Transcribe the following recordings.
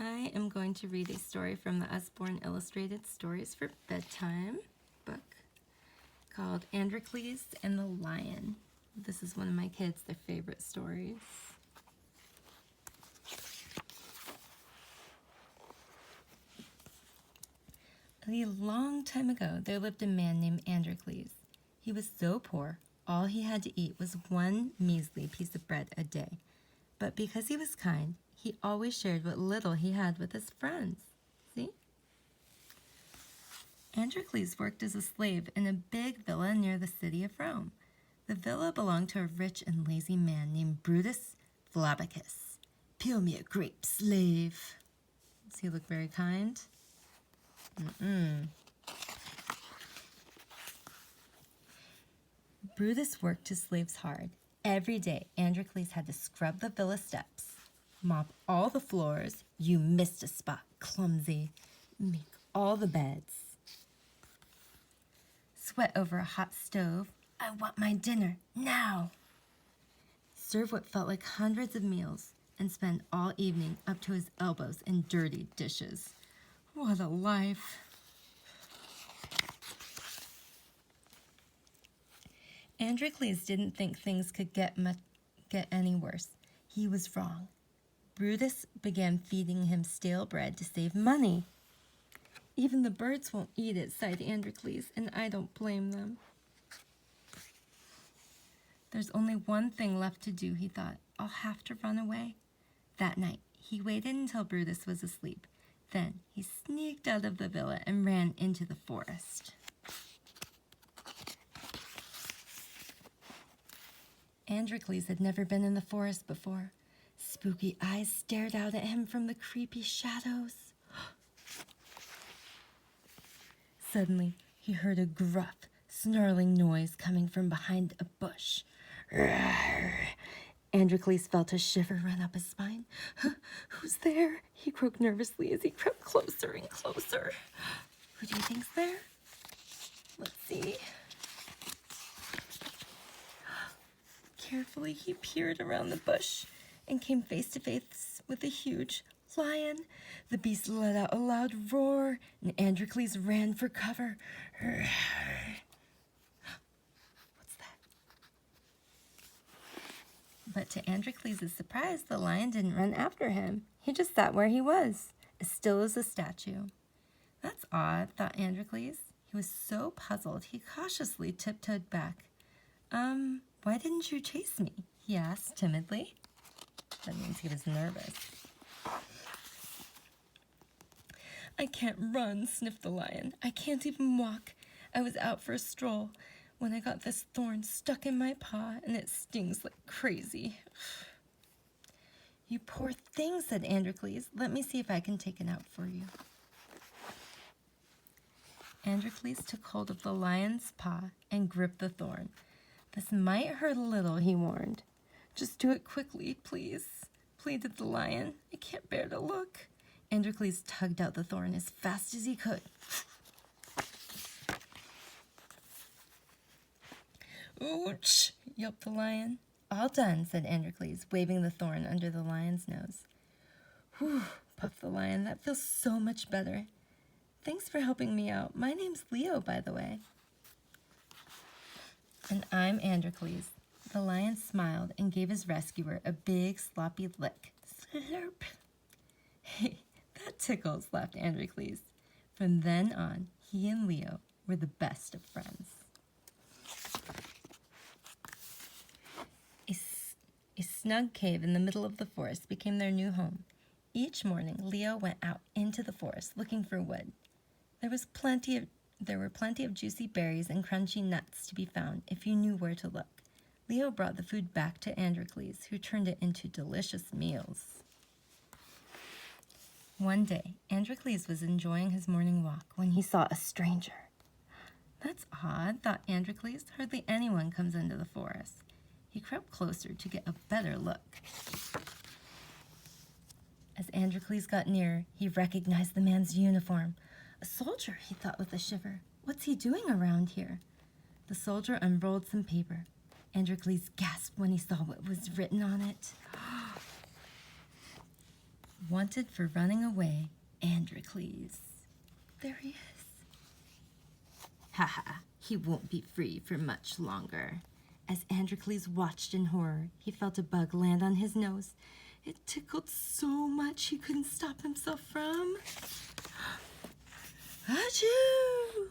I am going to read a story from the Usborne Illustrated Stories for Bedtime book called Androcles and the Lion. This is one of my kids' their favorite stories. A long time ago, there lived a man named Androcles. He was so poor, all he had to eat was one measly piece of bread a day. But because he was kind, he always shared what little he had with his friends. See? Androcles worked as a slave in a big villa near the city of Rome. The villa belonged to a rich and lazy man named Brutus Flavicus. "Peel me a grape, slave." Does he look very kind? Brutus worked his slaves hard. Every day, Androcles had to scrub the villa steps, mop all the floors, you missed a spot, clumsy, make all the beds, sweat over a hot stove, I want my dinner, now, serve what felt like hundreds of meals, and spend all evening up to his elbows in dirty dishes. What a life! Androcles didn't think things could get any worse. He was wrong. Brutus began feeding him stale bread to save money. Even the birds won't eat it, sighed Androcles, and I don't blame them. There's only one thing left to do, he thought. I'll have to run away. That night, he waited until Brutus was asleep. Then he sneaked out of the villa and ran into the forest. Androcles had never been in the forest before. Spooky eyes stared out at him from the creepy shadows. Suddenly, he heard a gruff, snarling noise coming from behind a bush. Androcles felt a shiver run up his spine. Who's there? He croaked nervously as he crept closer and closer. Who do you think's there? Let's see. Carefully, he peered around the bush and came face to face with a huge lion. The beast let out a loud roar, and Androcles ran for cover. What's that? But to Androcles' surprise, the lion didn't run after him. He just sat where he was, as still as a statue. That's odd, thought Androcles. He was so puzzled, he cautiously tiptoed back. Why didn't you chase me? He asked timidly. That means he was nervous. I can't run, sniffed the lion. I can't even walk. I was out for a stroll when I got this thorn stuck in my paw, and it stings like crazy. You poor thing, said Androcles. Let me see if I can take it out for you. Androcles took hold of the lion's paw and gripped the thorn. This might hurt a little, he warned. Just do it quickly, please, pleaded the lion. I can't bear to look. Androcles tugged out the thorn as fast as he could. Ouch, yelped the lion. All done, said Androcles, waving the thorn under the lion's nose. Whew, puffed the lion. That feels so much better. Thanks for helping me out. My name's Leo, by the way. And I'm Androcles. The lion smiled and gave his rescuer a big, sloppy lick. Slurp. Hey, that tickles, laughed Androcles. From then on, he and Leo were the best of friends. A snug cave in the middle of the forest became their new home. Each morning, Leo went out into the forest looking for wood. There were plenty of juicy berries and crunchy nuts to be found if you knew where to look. Leo brought the food back to Androcles, who turned it into delicious meals. One day, Androcles was enjoying his morning walk when he saw a stranger. That's odd, thought Androcles. Hardly anyone comes into the forest. He crept closer to get a better look. As Androcles got nearer, he recognized the man's uniform. A soldier, he thought with a shiver. What's he doing around here? The soldier unrolled some paper. Androcles gasped when he saw what was written on it. Wanted for running away, Androcles. There he is. Haha, he won't be free for much longer. As Androcles watched in horror, he felt a bug land on his nose. It tickled so much he couldn't stop himself from. Achoo!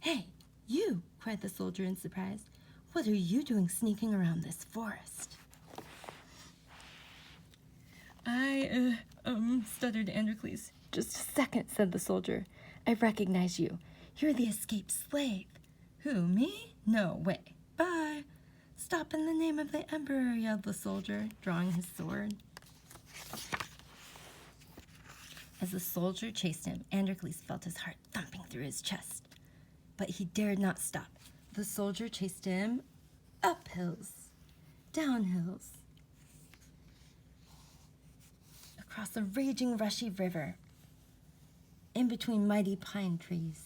Hey, you, cried the soldier in surprise. What are you doing sneaking around this forest? Stuttered Androcles. Just a second, said the soldier. I recognize you. You're the escaped slave. Who, me? No way. Bye. Stop in the name of the emperor, yelled the soldier, drawing his sword. As the soldier chased him, Androcles felt his heart thumping through his chest. But he dared not stop. The soldier chased him up hills, down hills, across a raging, rushy river, in between mighty pine trees,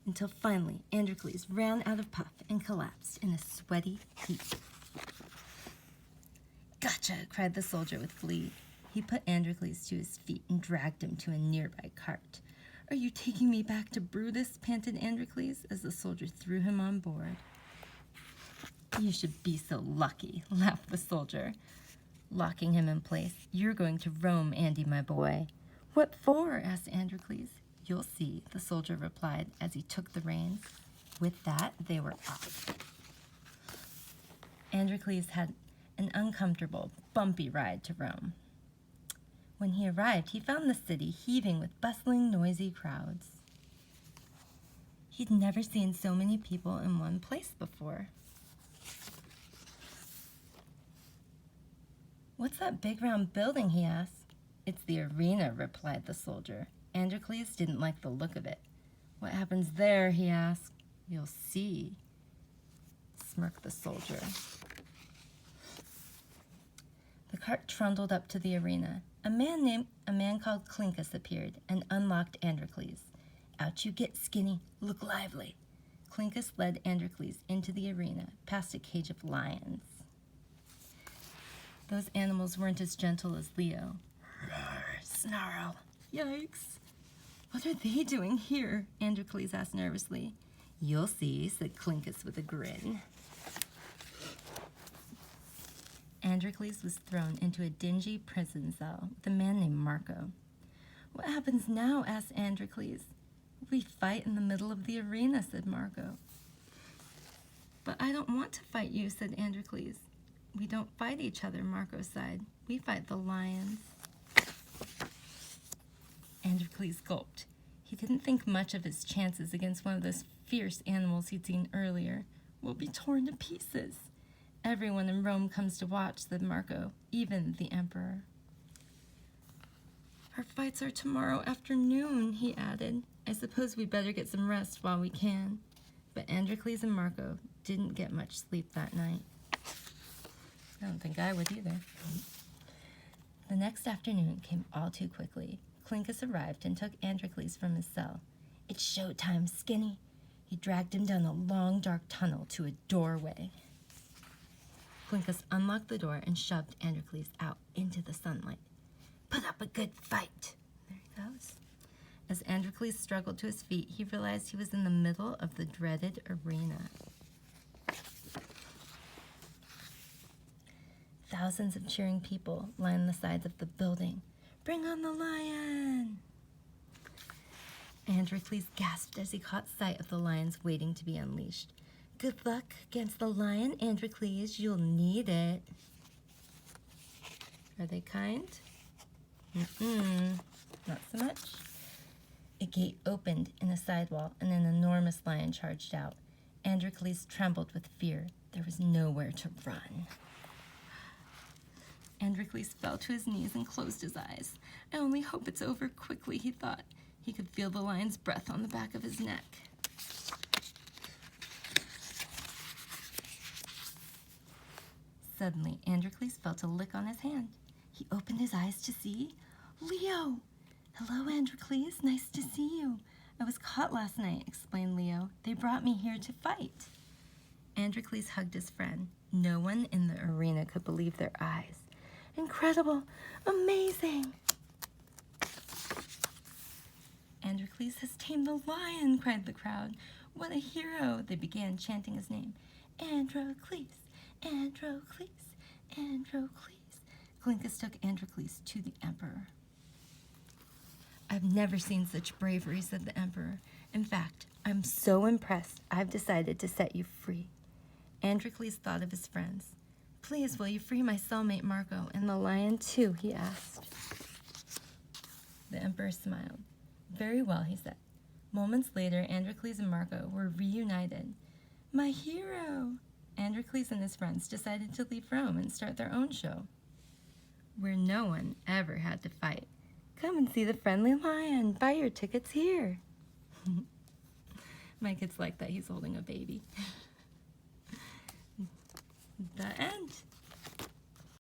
until finally Androcles ran out of puff and collapsed in a sweaty heap. Gotcha, cried the soldier with glee. He put Androcles to his feet and dragged him to a nearby cart. Are you taking me back to Brutus? Panted Androcles as the soldier threw him on board. You should be so lucky, laughed the soldier, locking him in place. You're going to Rome, Andy, my boy. What for? Asked Androcles. You'll see, the soldier replied as he took the reins. With that, they were off. Androcles had an uncomfortable, bumpy ride to Rome. When he arrived, he found the city heaving with bustling, noisy crowds. He'd never seen so many people in one place before. What's that big round building, he asked. It's the arena, replied the soldier. Androcles didn't like the look of it. What happens there, he asked. You'll see, smirked the soldier. The cart trundled up to the arena. A man called Clincus appeared and unlocked Androcles. Out you get, skinny. Look lively. Clincus led Androcles into the arena, past a cage of lions. Those animals weren't as gentle as Leo. Roar, snarl. Yikes. What are they doing here? Androcles asked nervously. You'll see, said Clincus with a grin. Androcles was thrown into a dingy prison cell with a man named Marco. What happens now? Asked Androcles. We fight in the middle of the arena, said Marco. But I don't want to fight you, said Androcles. We don't fight each other, Marco sighed. We fight the lions. Androcles gulped. He didn't think much of his chances against one of those fierce animals he'd seen earlier. We'll be torn to pieces. Everyone in Rome comes to watch, said Marco, even the emperor. Our fights are tomorrow afternoon, he added. I suppose we'd better get some rest while we can. But Androcles and Marco didn't get much sleep that night. I don't think I would either. The next afternoon came all too quickly. Clincus arrived and took Androcles from his cell. It's showtime, Skinny. He dragged him down a long, dark tunnel to a doorway. Clincus unlocked the door and shoved Androcles out into the sunlight. Put up a good fight. There he goes. As Androcles struggled to his feet, he realized he was in the middle of the dreaded arena. Thousands of cheering people lined the sides of the building. Bring on the lion! Androcles gasped as he caught sight of the lions waiting to be unleashed. Good luck against the lion, Androcles. You'll need it. Are they kind? Not so much. A gate opened in a sidewall and an enormous lion charged out. Androcles trembled with fear. There was nowhere to run. Androcles fell to his knees and closed his eyes. I only hope it's over quickly, he thought. He could feel the lion's breath on the back of his neck. Suddenly, Androcles felt a lick on his hand. He opened his eyes to see Leo. Hello, Androcles. Nice to see you. I was caught last night, explained Leo. They brought me here to fight. Androcles hugged his friend. No one in the arena could believe their eyes. Incredible! Amazing! Androcles has tamed the lion, cried the crowd. What a hero! They began chanting his name. Androcles, Androcles, Androcles. Callinicus took Androcles to the emperor. I've never seen such bravery, said the emperor. In fact, I'm so impressed, I've decided to set you free. Androcles thought of his friends. Please, will you free my cellmate Marco and the lion too, he asked. The emperor smiled. Very well, he said. Moments later, Androcles and Marco were reunited. My hero! Androcles and his friends decided to leave Rome and start their own show, where no one ever had to fight. Come and see the friendly lion. Buy your tickets here. My kid's like that he's holding a baby. The end.